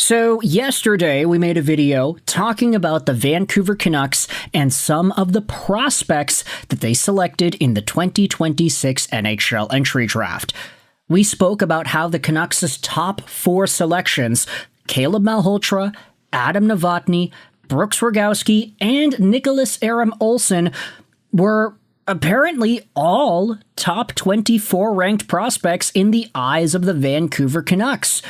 So yesterday we made a video talking about the Vancouver Canucks and some of the prospects that they selected in the 2026 NHL Entry Draft. We spoke about how the Canucks' top 4 selections, Caleb Malhotra, Adam Novotny, Brooks Rogowski, and Nicholas Aram Olsen, were apparently all top 24 ranked prospects in the eyes of the Vancouver Canucks.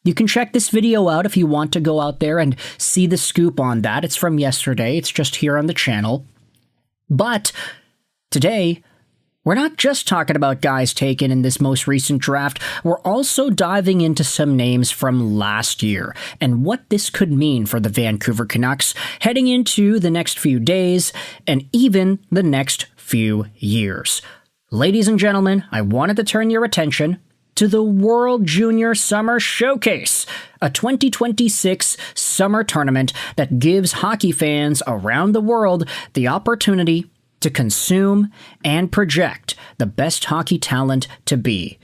You can check this video out if you want to go out there and see the scoop on that. It's from yesterday. It's just here on the channel. But today, we're not just talking about guys taken in this most recent draft. We're also diving into some names from last year and what this could mean for the Vancouver Canucks heading into the next few days and even the next few years. Ladies and gentlemen, I wanted to turn your attention to the World Junior Summer Showcase, a 2026 summer tournament that gives hockey fans around the world the opportunity to consume and project the best hockey talent to be.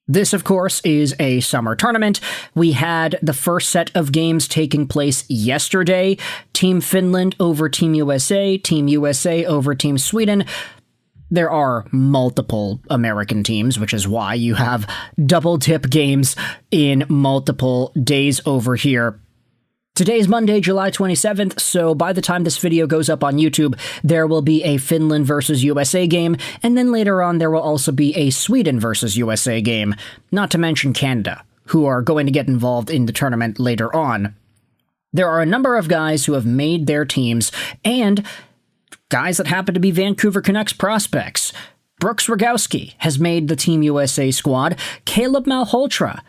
This, of course, is a summer tournament. We had the first set of games taking place yesterday. Team Finland over Team USA over Team Sweden. There are multiple American teams, which is why you have double-dip games in multiple days over here. Today's Monday, July 27th, so by the time this video goes up on YouTube, there will be a Finland versus USA game, and then later on there will also be a Sweden versus USA game, not to mention Canada, who are going to get involved in the tournament later on. There are a number of guys who have made their teams, and guys that happen to be Vancouver Canucks prospects. Brooks Rogowski has made the Team USA squad. Caleb Malhotra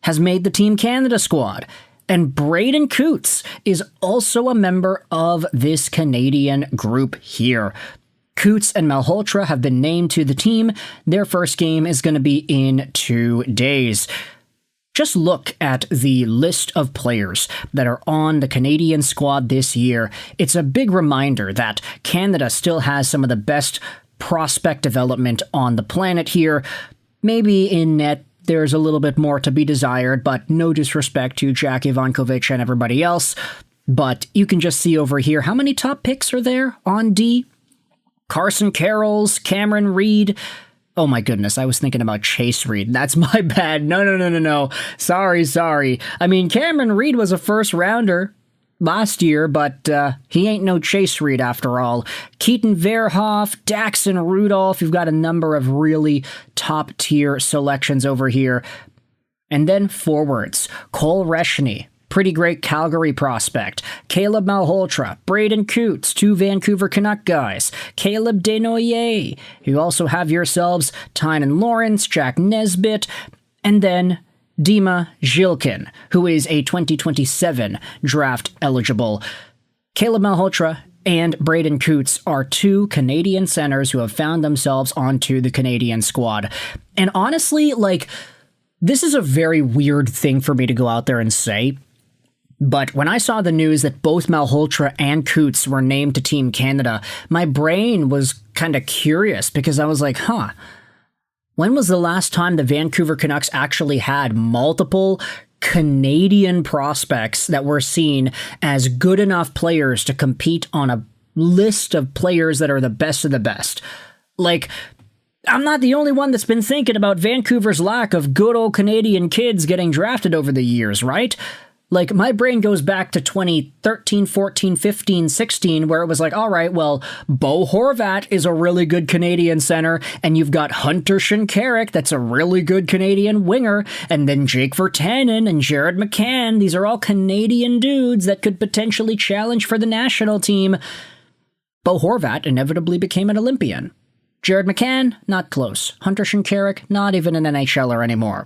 has made the Team Canada squad. And Braeden Cootes is also a member of this Canadian group here. Cootes and Malhotra have been named to the team. Their first game is going to be in 2 days. Just look at the list of players that are on the Canadian squad this year. It's a big reminder that Canada still has some of the best prospect development on the planet here. Maybe in net, there's a little bit more to be desired, but no disrespect to Jack Ivankovic and everybody else. But you can just see over here how many top picks are there on D. Carson, Carels, Cameron, Reid. Oh my goodness, I was thinking about Chase Reid. That's my bad. No. Sorry. I mean, Cameron Reid was a first rounder last year, but he ain't no Chase Reid after all. Keaton, Verhoeff, Daxon, Rudolph. You've got a number of really top tier selections over here. And then forwards, Cole Reshny. Pretty great Calgary prospect. Caleb Malhotra, Braeden Cootes, 2 Vancouver Canuck guys. Caleb Desnoyers. You also have yourselves Tynan Lawrence, Jack Nesbitt, and then Dima Zhilkin, who is a 2027 draft eligible. Caleb Malhotra and Braeden Cootes are 2 Canadian centers who have found themselves onto the Canadian squad. And honestly, this is a very weird thing for me to go out there and say. But when I saw the news that both Malhotra and Cootes were named to Team Canada, my brain was kind of curious because I was like, when was the last time the Vancouver Canucks actually had multiple Canadian prospects that were seen as good enough players to compete on a list of players that are the best of the best? I'm not the only one that's been thinking about Vancouver's lack of good old Canadian kids getting drafted over the years, right? My brain goes back to 2013, 14, 15, 16, where it was like, all right, well, Bo Horvat is a really good Canadian center, and you've got Hunter Shinkaruk, that's a really good Canadian winger, and then Jake Virtanen and Jared McCann. These are all Canadian dudes that could potentially challenge for the national team. Bo Horvat inevitably became an Olympian. Jared McCann, not close. Hunter Shinkaruk, not even an NHLer anymore.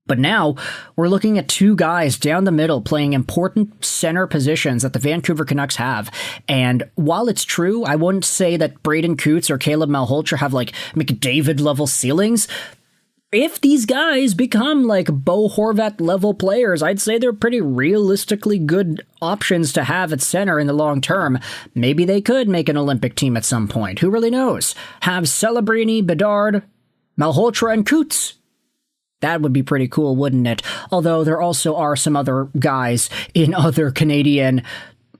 But now, we're looking at 2 guys down the middle playing important center positions that the Vancouver Canucks have. And while it's true, I wouldn't say that Braeden Cootes or Caleb Malhotra have, McDavid-level ceilings. If these guys become, Bo Horvat-level players, I'd say they're pretty realistically good options to have at center in the long term. Maybe they could make an Olympic team at some point. Who really knows? Have Celebrini, Bedard, Malhotra, and Cootes. That would be pretty cool, wouldn't it? Although there also are some other guys in other Canadian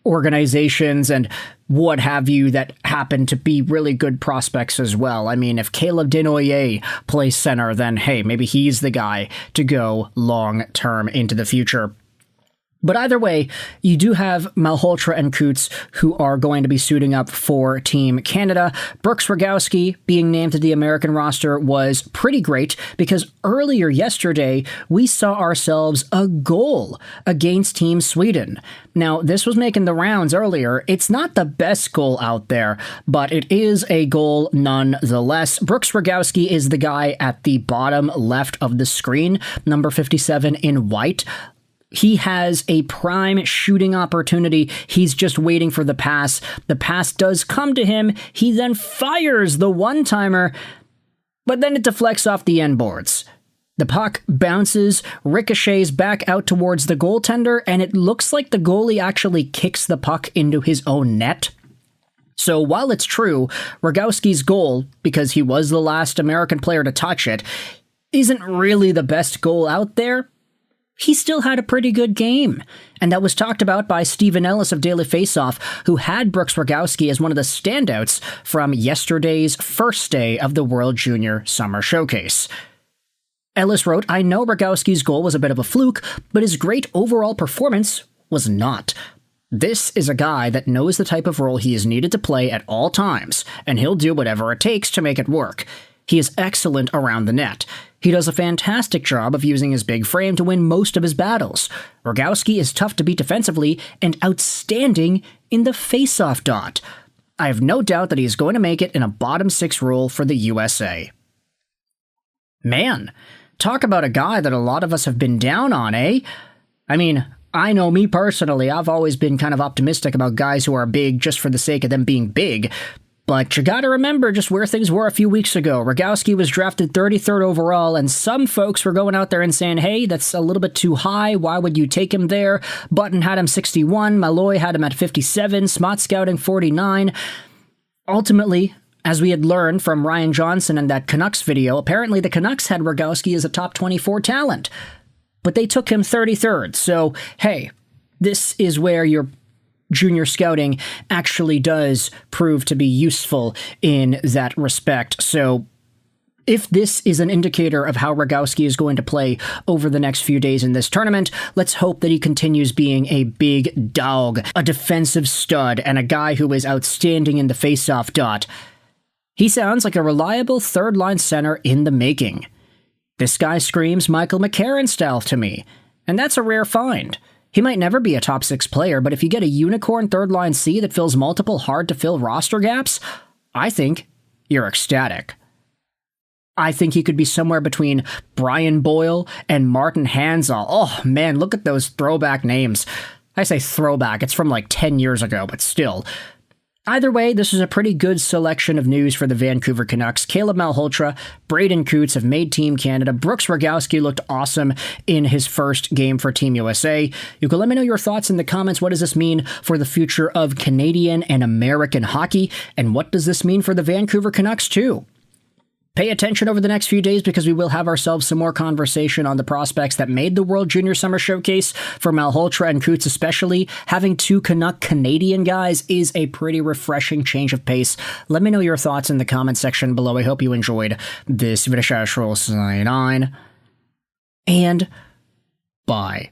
organizations and what have you that happen to be really good prospects as well. I mean, if Caleb Desnoyers plays center, then hey, maybe he's the guy to go long term into the future. But either way, you do have Malhotra and Cootes who are going to be suiting up for Team Canada. Brooks Rogowski being named to the American roster was pretty great because earlier yesterday, we saw ourselves a goal against Team Sweden. Now, this was making the rounds earlier. It's not the best goal out there, but it is a goal nonetheless. Brooks Rogowski is the guy at the bottom left of the screen, number 57 in white. He has a prime shooting opportunity. He's just waiting for the pass. The pass does come to him. He then fires the one-timer, but then it deflects off the end boards. The puck bounces, ricochets back out towards the goaltender, and it looks like the goalie actually kicks the puck into his own net. So while it's true, Rogowski's goal, because he was the last American player to touch it, isn't really the best goal out there, he still had a pretty good game. And that was talked about by Stephen Ellis of Daily Faceoff, who had Brooks Rogowski as one of the standouts from yesterday's first day of the World Junior Summer Showcase. Ellis wrote, "I know Rogowski's goal was a bit of a fluke, but his great overall performance was not. This is a guy that knows the type of role he is needed to play at all times, and he'll do whatever it takes to make it work. He is excellent around the net. He does a fantastic job of using his big frame to win most of his battles. Rogowski is tough to beat defensively and outstanding in the face-off dot. I have no doubt that he is going to make it in a bottom six role for the USA." Man, talk about a guy that a lot of us have been down on, eh? I mean, I know me personally, I've always been kind of optimistic about guys who are big just for the sake of them being big. But you gotta remember just where things were a few weeks ago. Rogowski was drafted 33rd overall, and some folks were going out there and saying, hey, that's a little bit too high, why would you take him there? Button had him 61, Malloy had him at 57, Smot Scouting 49. Ultimately, as we had learned from Ryan Johnson in that Canucks video, apparently the Canucks had Rogowski as a top 24 talent. But they took him 33rd, so hey, this is where your junior scouting actually does prove to be useful in that respect. So if this is an indicator of how Rogowski is going to play over the next few days in this tournament, let's hope that he continues being a big dog, a defensive stud, and a guy who is outstanding in the face-off dot. He sounds like a reliable third-line center in the making. This guy screams Michael McCarron style to me, and that's a rare find. He might never be a top six player, but if you get a unicorn third-line C that fills multiple hard-to-fill roster gaps, I think you're ecstatic. I think he could be somewhere between Brian Boyle and Martin Hanzal. Oh, man, look at those throwback names. I say throwback, it's from like 10 years ago, but still. Either way, this is a pretty good selection of news for the Vancouver Canucks. Caleb Malhotra, Braeden Cootes have made Team Canada. Brooks Rogowski looked awesome in his first game for Team USA. You can let me know your thoughts in the comments. What does this mean for the future of Canadian and American hockey? And what does this mean for the Vancouver Canucks too? Pay attention over the next few days because we will have ourselves some more conversation on the prospects that made the World Junior Summer Showcase. For Malhotra and Cootes especially, having two Canuck Canadian guys is a pretty refreshing change of pace. Let me know your thoughts in the comment section below. I hope you enjoyed this video. Sign on, and bye.